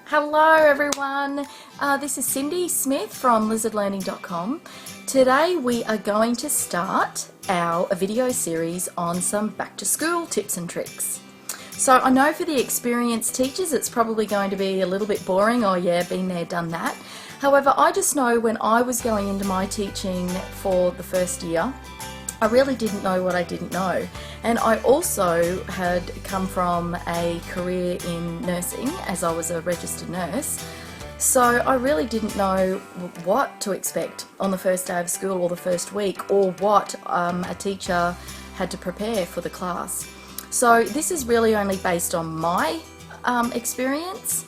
Hello everyone, this is Cindy Smith from lizardlearning.com. Today we are going to start our video series on some back to school tips and tricks. So I know for the experienced teachers it's probably going to be a little bit boring, oh yeah, been there, done that. However, I just know when I was going into my teaching for the first year, I really didn't know what I didn't know. And I also had come from a career in nursing as I was a registered nurse. So I really didn't know what to expect on the first day of school or the first week, or what a teacher had to prepare for the class. So this is really only based on my experience.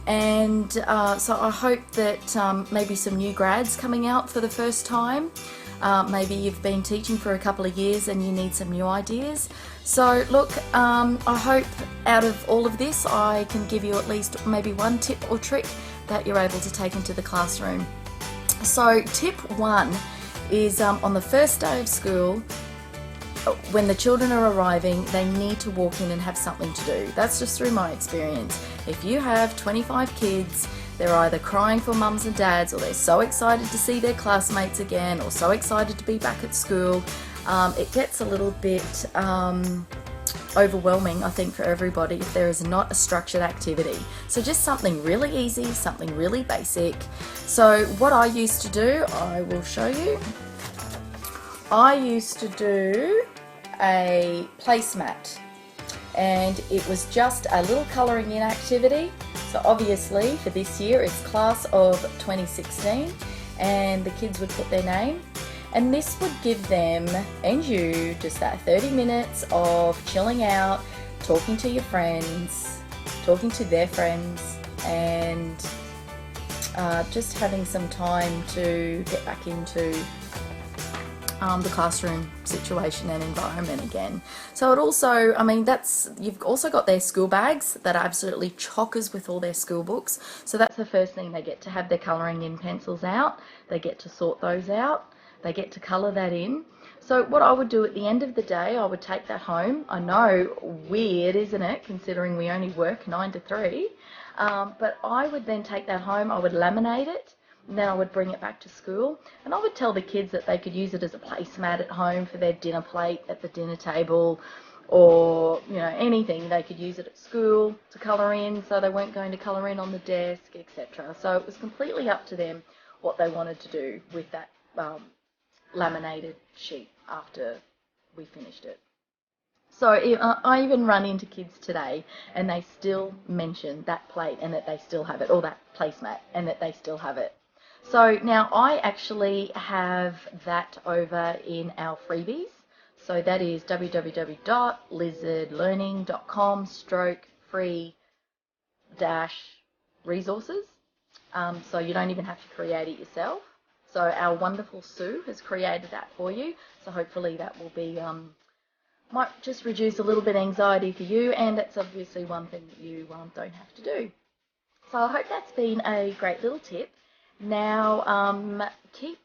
And so I hope that maybe some new grads coming out for the first time, maybe you've been teaching for a couple of years and you need some new ideas. So look, I hope out of all of this I can give you at least maybe one tip or trick that you're able to take into the classroom. So tip one is on the first day of school, when the children are arriving, they need to walk in and have something to do. That's just through my experience. If you have 25 kids, they're either crying for mums and dads, or they're so excited to see their classmates again, or so excited to be back at school. It gets a little bit overwhelming, I think, for everybody if there is not a structured activity. So just something really easy, something really basic. So what I used to do, I will show you. I used to do a placemat, and it was just a little colouring in activity. So obviously for this year it's class of 2016, and the kids would put their name, and this would give them and you just that 30 minutes of chilling out, talking to your friends, talking to their friends, and just having some time to get back into the classroom situation and environment again. So it also, I mean, you've also got their school bags that are absolutely chockers with all their school books. So that's the first thing. They get to have their colouring in pencils out. They get to sort those out. They get to colour that in. So what I would do at the end of the day, I would take that home. I know, weird, isn't it, considering we only work 9 to 3. But I would then take that home. I would laminate it. And then I would bring it back to school, and I would tell the kids that they could use it as a placemat at home for their dinner plate at the dinner table, or anything. They could use it at school to colour in, so they weren't going to colour in on the desk, etc. So it was completely up to them what they wanted to do with that laminated sheet after we finished it. So I even run into kids today and they still mention that plate and that they still have it, or that placemat and that they still have it. So now I actually have that over in our freebies. So that is www.lizardlearning.com/free-resources. So you don't even have to create it yourself. So our wonderful Sue has created that for you. So hopefully that will be might just reduce a little bit of anxiety for you, and it's obviously one thing that you don't have to do. So I hope that's been a great little tip. Now keep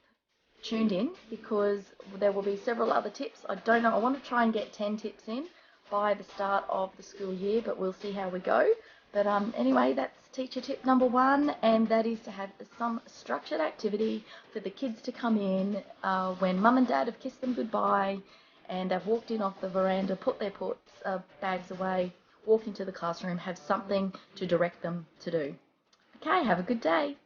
tuned in, because there will be several other tips. I don't know, I want to try and get 10 tips in by the start of the school year, but we'll see how we go. But anyway, that's teacher tip number one, and that is to have some structured activity for the kids to come in when mum and dad have kissed them goodbye and have walked in off the veranda, put their bags away, walk into the classroom, have something to direct them to do. Okay, have a good day.